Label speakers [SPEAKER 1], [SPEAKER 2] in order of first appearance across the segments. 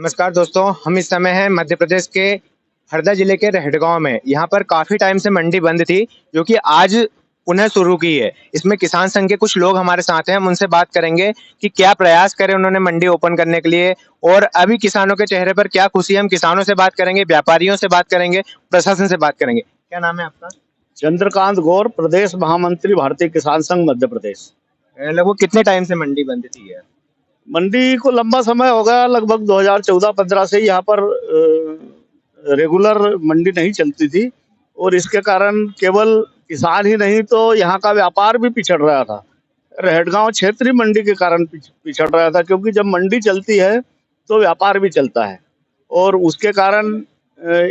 [SPEAKER 1] नमस्कार दोस्तों, हम इस समय हैं मध्य प्रदेश के हरदा जिले के रहडगांव में। यहाँ पर काफी टाइम से मंडी बंद थी, जो कि आज पुनः शुरू की है। इसमें किसान संघ के कुछ लोग हमारे साथ हैं, हम उनसे बात करेंगे कि क्या प्रयास करे उन्होंने मंडी ओपन करने के लिए और अभी किसानों के चेहरे पर क्या खुशी है। हम किसानों से बात करेंगे, व्यापारियों से बात करेंगे, प्रशासन से बात करेंगे। क्या नाम है आपका?
[SPEAKER 2] चंद्रकांत गौर, प्रदेश महामंत्री, भारतीय किसान संघ, मध्य प्रदेश।
[SPEAKER 1] लगभग कितने टाइम से मंडी बंद थी है?
[SPEAKER 2] मंडी को लंबा समय हो गया, लगभग 2014-15 से यहाँ पर रेगुलर मंडी नहीं चलती थी और इसके कारण केवल किसान ही नहीं तो यहाँ का व्यापार भी पिछड़ रहा था। रहटगांव क्षेत्रीय मंडी के कारण पिछड़ रहा था, क्योंकि जब मंडी चलती है तो व्यापार भी चलता है और उसके कारण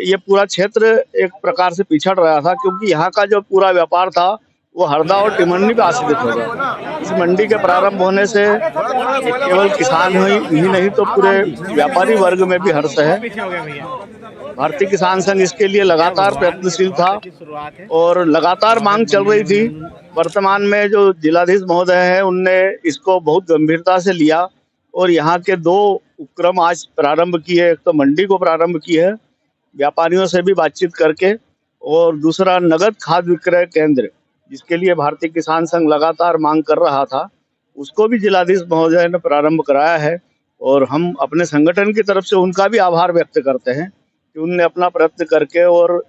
[SPEAKER 2] ये पूरा क्षेत्र एक प्रकार से पिछड़ रहा था, क्योंकि यहाँ का जो पूरा व्यापार था वो हरदा और टिमरनी पे आश्रित हो गया। इस मंडी के प्रारंभ होने से केवल किसान ही नहीं तो पूरे व्यापारी वर्ग में भी हर्ष है। भारतीय किसान संघ इसके लिए लगातार प्रयत्नशील था और लगातार मांग चल रही थी। वर्तमान में जो जिलाधीश महोदय हैं उनने इसको बहुत गंभीरता से लिया और यहाँ के दो उपक्रम आज प्रारंभ किए। एक तो मंडी को प्रारंभ की है व्यापारियों से भी बातचीत करके, और दूसरा नगद खाद विक्रय केंद्र, जिसके लिए भारतीय किसान संघ लगातार मांग कर रहा था, उसको भी जिलाधीश महोदय ने प्रारंभ कराया है। और हम अपने संगठन की तरफ से उनका भी आभार व्यक्त करते हैं कि उनने अपना प्रयत्न करके और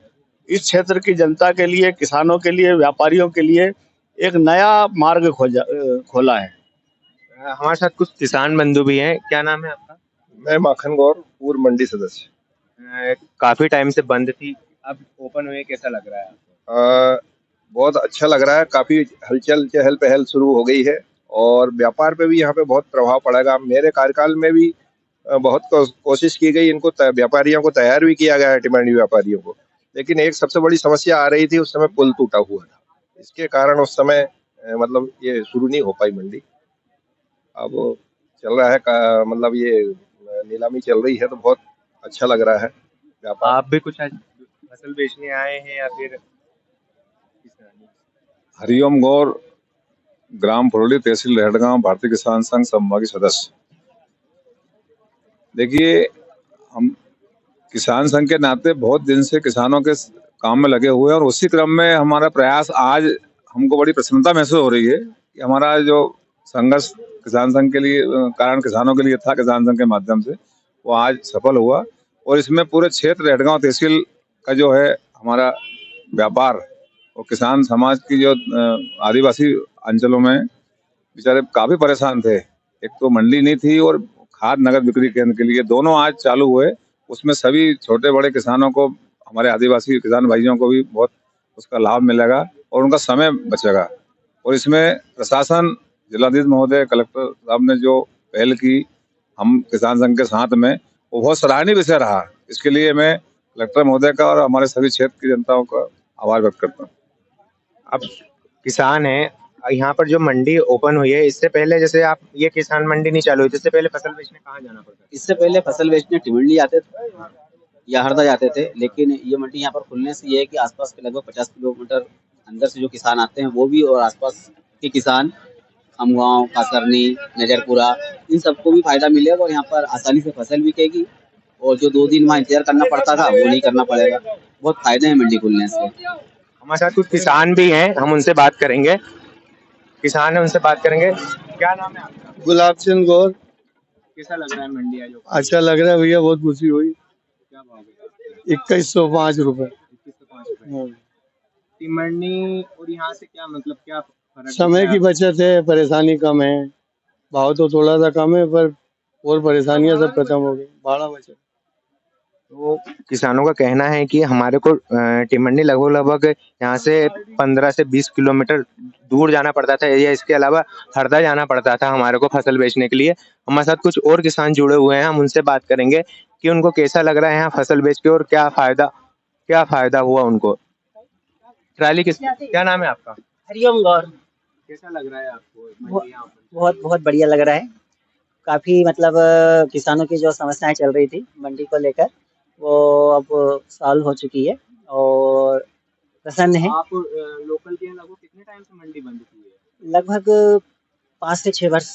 [SPEAKER 2] इस क्षेत्र की जनता के लिए, किसानों के लिए, व्यापारियों के लिए एक नया मार्ग खोला है।
[SPEAKER 1] हमारे साथ कुछ किसान बंधु भी हैं। क्या नाम है आपका?
[SPEAKER 3] मैं माखन गौर, पूर्व मंडी सदस्य।
[SPEAKER 1] काफी टाइम से बंद थी, अब ओपन हुए, कैसा लग रहा है आपको?
[SPEAKER 3] बहुत अच्छा लग रहा है, काफी हलचल चहल पहल शुरू हो गई है और व्यापार पे भी यहाँ पे बहुत प्रभाव पड़ेगा। मेरे कार्यकाल में भी बहुत कोशिश की गई, इनको व्यापारियों को तैयार भी किया गया है, टिमरनी व्यापारियों को। लेकिन एक सबसे बड़ी समस्या आ रही थी, उस समय पुल टूटा हुआ था, इसके कारण उस समय मतलब ये शुरू नहीं हो पाई मंडी। अब चल रहा है मतलब ये नीलामी चल रही है तो बहुत अच्छा लग रहा है व्यापार।
[SPEAKER 1] आप भी कुछ आज फसल बेचने आए हैं या फिर
[SPEAKER 4] हरिओम गौर, ग्राम फुरौली, तहसील रहटगांव, भारतीय किसान संघ संभागी सदस्य। देखिए, हम किसान संघ के नाते बहुत दिन से किसानों के काम में लगे हुए हैं और उसी क्रम में हमारा प्रयास आज हमको बड़ी प्रसन्नता महसूस हो रही है कि हमारा जो संघर्ष किसान संघ के लिए कारण किसानों के लिए था, किसान संघ के माध्यम से वो आज सफल हुआ। और इसमें पूरे क्षेत्र रहटगांव तहसील का जो है हमारा व्यापार और किसान समाज की जो आदिवासी अंचलों में बेचारे काफी परेशान थे। एक तो मंडी नहीं थी और खाद नगद बिक्री केंद्र के लिए दोनों आज चालू हुए। उसमें सभी छोटे बड़े किसानों को, हमारे आदिवासी किसान भाइयों को भी बहुत उसका लाभ मिलेगा और उनका समय बचेगा। और इसमें प्रशासन, जिलाधीश महोदय, कलेक्टर साहब ने जो पहल की हम किसान संघ के साथ में, वो बहुत सराहनीय विषय रहा। इसके लिए मैं कलेक्टर महोदय का और हमारे सभी क्षेत्र की जनताओं का आभार व्यक्त करता हूँ।
[SPEAKER 1] आप किसान हैं, यहाँ पर जो मंडी ओपन हुई है, इससे पहले जैसे आप ये किसान मंडी नहीं चालू हुई, इससे पहले फसल बेचने कहाँ जाना पड़ता?
[SPEAKER 5] इससे पहले फसल बेचने टिमरनी जाते थे या हरदा जाते थे, लेकिन ये मंडी यहाँ पर खुलने से ये है कि आसपास के लगभग 50 किलोमीटर अंदर से जो किसान आते हैं वो भी, और आसपास के किसान खमगांव, कासरनी, नजरपुरा, इन सबको भी फायदा मिलेगा और यहाँ पर आसानी से फसल बिकेगी और जो 2 दिन वहाँ इंतजार करना पड़ता था वो नहीं करना पड़ेगा। बहुत फायदे हैं मंडी खुलने से।
[SPEAKER 1] हमारे साथ कुछ किसान भी हैं, हम उनसे बात करेंगे। किसान है, उनसे बात करेंगे। क्या नाम है आपका?
[SPEAKER 6] गुलाब चंद गौर।
[SPEAKER 1] कैसा लग रहा है मंडी आज?
[SPEAKER 6] अच्छा लग रहा है भैया, बहुत खुशी हुई।
[SPEAKER 1] क्या भाव है?
[SPEAKER 6] 2105 रुपए।
[SPEAKER 1] 2105 रुपए। टिमरनी और यहाँ से क्या मतलब, क्या फर्क?
[SPEAKER 6] समय की बचत है, परेशानी कम है। भाव तो थोड़ा सा कम है पर और परेशानियां सब खत्म हो गई, भाड़ा बचत।
[SPEAKER 1] तो किसानों का कहना है कि हमारे को टिमरनी लगभग यहाँ से 15 से 20 किलोमीटर दूर जाना पड़ता था, या इसके अलावा हरदा जाना पड़ता था हमारे को फसल बेचने के लिए। हमारे साथ कुछ और किसान जुड़े हुए हैं, हम उनसे बात करेंगे कि उनको कैसा लग रहा है यहाँ फसल बेच के और क्या फायदा हुआ उनको। ट्राली क्या नाम है आपका?
[SPEAKER 7] हरिओम गौर।
[SPEAKER 1] कैसा लग रहा है आपको?
[SPEAKER 7] बहुत बहुत बढ़िया लग रहा है। काफी मतलब किसानों की जो समस्याएं चल रही थी मंडी को लेकर, वो अब सॉल्व हो चुकी है और प्रसन्न है।
[SPEAKER 1] आप लोकल के हैं, लगभग कितने टाइम से मंडी बंद की है?
[SPEAKER 7] लगभग 5 से 6 वर्ष।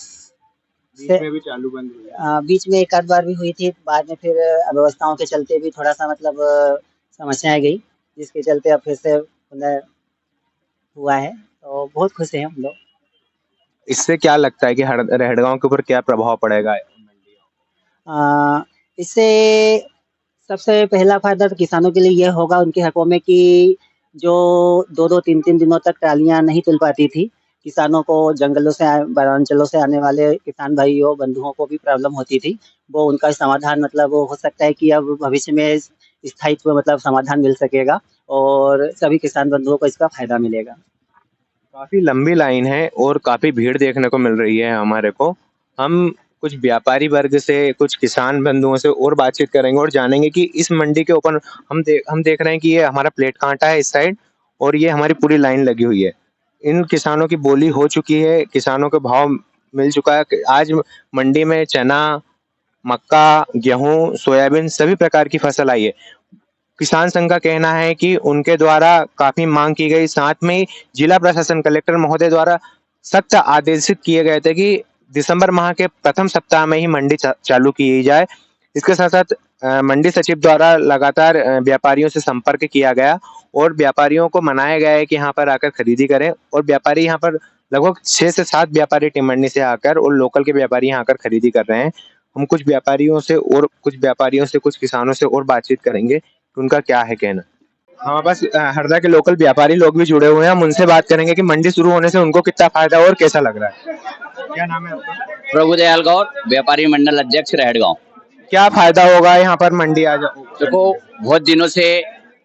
[SPEAKER 7] से
[SPEAKER 1] में भी चालू बंद हुई
[SPEAKER 7] बीच में एक आध बार भी हुई थी, बाद में फिर अव्यवस्थाओं के चलते भी थोड़ा-सा मतलब समस्याएँ गई, जिसके चलते अब फिर से पुनः हुआ है, तो बहुत खुश हैं हम लोग।
[SPEAKER 1] इससे क्या लगता है कि रहड़गांव के ऊपर क्या प्रभाव पड़ेगा?
[SPEAKER 7] अ, इससे सबसे पहला फ़ायदा तो किसानों के लिए ये होगा उनके हकों में कि जो 2-2 3-3 दिनों तक ट्रालियाँ नहीं तुल पाती थी, किसानों को जंगलों से वनांचलों से आने वाले किसान भाइयों, बंधुओं को भी प्रॉब्लम होती थी। वो उनका समाधान मतलब वो हो सकता है कि अब भविष्य में स्थायित्व मतलब समाधान मिल सकेगा और सभी किसान बंधुओं को इसका फ़ायदा मिलेगा।
[SPEAKER 1] काफी लंबी लाइन है और काफी भीड़ देखने को मिल रही है हमारे को। हम कुछ व्यापारी वर्ग से, कुछ किसान बंधुओं से और बातचीत करेंगे और जानेंगे कि इस मंडी के ऊपर हम देख रहे हैं कि ये हमारा प्लेट कांटा है इस साइड और ये हमारी पूरी लाइन लगी हुई है। इन किसानों की बोली हो चुकी है, किसानों के भाव मिल चुका है। आज मंडी में चना, मक्का, गेहूं, सोयाबीन सभी प्रकार की फसल आई है। किसान संघ का कहना है कि उनके द्वारा काफी मांग की गई, साथ में जिला प्रशासन कलेक्टर महोदय द्वारा सख्त आदेशित किए गए थे कि दिसंबर माह के प्रथम सप्ताह में ही मंडी चालू की जाए। इसके साथ साथ मंडी सचिव द्वारा लगातार व्यापारियों से संपर्क किया गया और व्यापारियों को मनाया गया है कि यहाँ पर आकर खरीदी करें और व्यापारी यहाँ पर लगभग 6 से 7 व्यापारी टिमंडी से आकर और लोकल के व्यापारी यहाँ आकर खरीदी कर रहे हैं। हम कुछ व्यापारियों से और कुछ किसानों से और बातचीत करेंगे कि उनका क्या है कहना। हमारे पास हरदा के लोकल व्यापारी लोग भी जुड़े हुए हैं। हम उनसे बात करेंगे कि मंडी शुरू होने से उनको कितना फायदा और कैसा लग रहा है। क्या नाम है आपका?
[SPEAKER 8] प्रभुदयाल गौर, व्यापारी मंडल अध्यक्ष रहड़गांव।
[SPEAKER 1] क्या फायदा होगा यहाँ पर मंडी आ जाओ?
[SPEAKER 8] देखो, बहुत दिनों से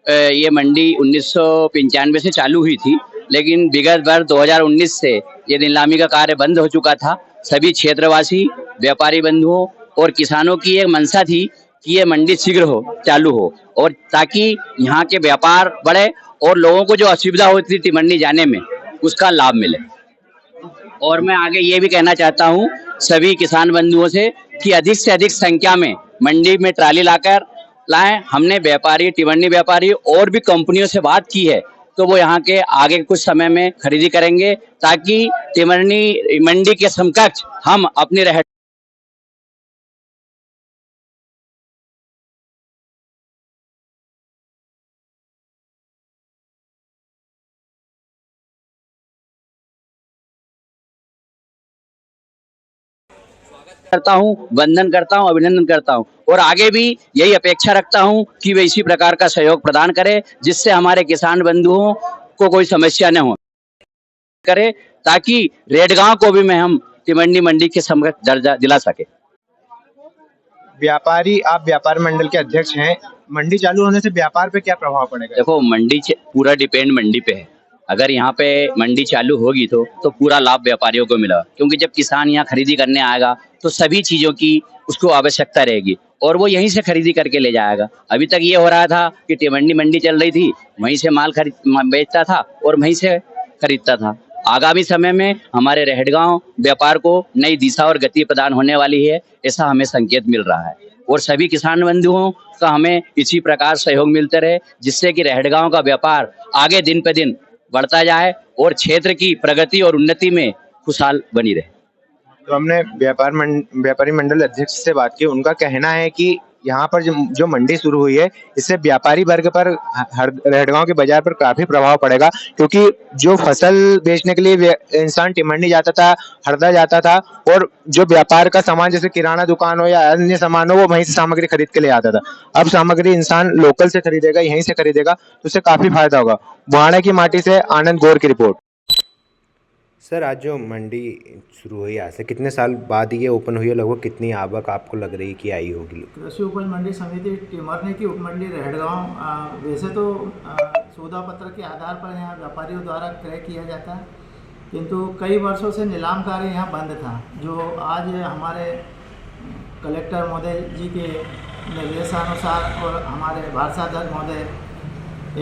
[SPEAKER 8] ये मंडी 1995 से चालू हुई थी, लेकिन विगत वर्ष 2019 से ये नीलामी का कार्य बंद हो चुका था। सभी क्षेत्रवासी, व्यापारी बंधुओं और किसानों की एक मंशा थी कि ये मंडी शीघ्र चालू हो और ताकि यहाँ के व्यापार बढ़े और लोगों को जो असुविधा होती थी मंडी जाने में उसका लाभ मिले। और मैं आगे ये भी कहना चाहता हूँ सभी किसान बंधुओं से कि अधिक से अधिक संख्या में मंडी में ट्राली लाएं। हमने व्यापारी, टिमंडी व्यापारी और भी कंपनियों से बात की है, तो वो यहाँ के आगे कुछ समय में खरीदी करेंगे ताकि टिमंडी मंडी के समकक्ष हम अपनी करता हूं, वंदन करता हूं, अभिनंदन करता हूं और आगे भी यही अपेक्षा रखता हूं कि वे इसी प्रकार का सहयोग प्रदान करें जिससे हमारे किसान बंधुओं को कोई समस्या न हो करे, ताकि रेडगांव को भी हम टिमंडी मंडी के समकक्ष दर्जा दिला सके।
[SPEAKER 1] व्यापारी, आप व्यापार मंडल के अध्यक्ष हैं। मंडी चालू होने से व्यापार पे क्या प्रभाव पड़ेगा?
[SPEAKER 8] देखो, मंडी पूरा डिपेंड मंडी पे है। अगर यहाँ पे मंडी चालू होगी तो पूरा लाभ व्यापारियों को मिला, क्योंकि जब किसान यहाँ खरीदी करने आएगा तो सभी चीजों की उसको आवश्यकता रहेगी और वो यहीं से खरीदी करके ले जाएगा। अभी तक ये हो रहा था कि टिमंडी मंडी चल रही थी, वहीं से माल बेचता था और वहीं से खरीदता था। आगामी समय में हमारे रहड़गांव व्यापार को नई दिशा और गति प्रदान होने वाली है, ऐसा हमें संकेत मिल रहा है और सभी किसान बंधुओं का हमें इसी प्रकार सहयोग मिलते रहे, जिससे कि रहड़गांव का व्यापार आगे दिन पे दिन बढ़ता जाए और क्षेत्र की प्रगति और उन्नति में खुशहाल बनी रहे।
[SPEAKER 1] तो हमने व्यापारी मंडल अध्यक्ष से बात की। उनका कहना है कि यहाँ पर जो मंडी शुरू हुई है इससे व्यापारी वर्ग पर रहड़गांव के बाजार पर काफी प्रभाव पड़ेगा, क्योंकि जो फसल बेचने के लिए इंसान टिमंडी जाता था, हरदा जाता था और जो व्यापार का सामान जैसे किराना दुकान हो या अन्य सामान हो वो वहीं से सामग्री खरीद के ले आता था। अब सामग्री इंसान लोकल से खरीदेगा, यहीं से खरीदेगा, तो उससे काफी फायदा होगा। बुहाना की माटी से आनंद गौर की रिपोर्ट। सर, आज जो मंडी शुरू हुई, आज से कितने साल बाद ये ओपन हुई है, लगभग कितनी आवक आपको लग रही कि आई होगी?
[SPEAKER 9] कृषि उपज मंडी समिति टिमरनी की उपमंडी रहड़गांव वैसे तो सौदा पत्र के आधार पर यहाँ व्यापारियों द्वारा क्रय किया जाता है, किंतु कई वर्षों से नीलाम कार्य यहाँ बंद था, जो आज हमारे कलेक्टर महोदय जी के निर्देशानुसार और हमारे भारसाध्यक्ष महोदय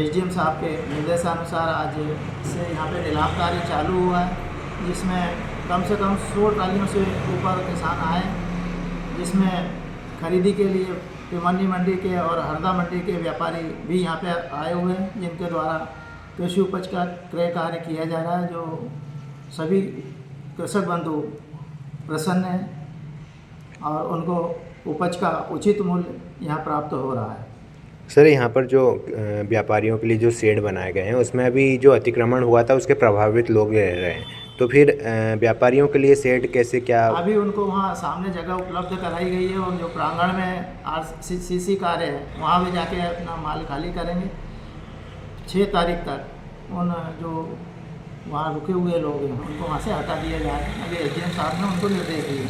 [SPEAKER 9] SDM साहब के निर्देशानुसार आज से यहाँ पे नीलाम कार्य चालू हुआ है, जिसमें कम से कम 100 ट्रालियों से ऊपर किसान आए, जिसमें खरीदी के लिए टिमंडी मंडी के और हरदा मंडी के व्यापारी भी यहाँ पे आए हुए हैं, जिनके द्वारा कृषि उपज का क्रय कार्य किया जा रहा है, जो सभी कृषक बंधु प्रसन्न हैं। और उनको उपज का उचित मूल्य यहाँ प्राप्त हो रहा है।
[SPEAKER 1] सर यहाँ पर जो व्यापारियों के लिए जो शेड बनाए गए हैं उसमें अभी जो अतिक्रमण हुआ था उसके प्रभावित लोग रह रहे हैं, तो फिर व्यापारियों के लिए शेड कैसे क्या?
[SPEAKER 9] अभी उनको वहाँ सामने जगह उपलब्ध कराई गई है और जो प्रांगण में RCC कार्य है वहाँ भी जाके अपना माल खाली करेंगे। 6 तारीख तक उन जो वहाँ रुके हुए लोग हैं उनको वहाँ से हटा दिया जाए। अभी SDM साहब ने उनको निर्देश दिए।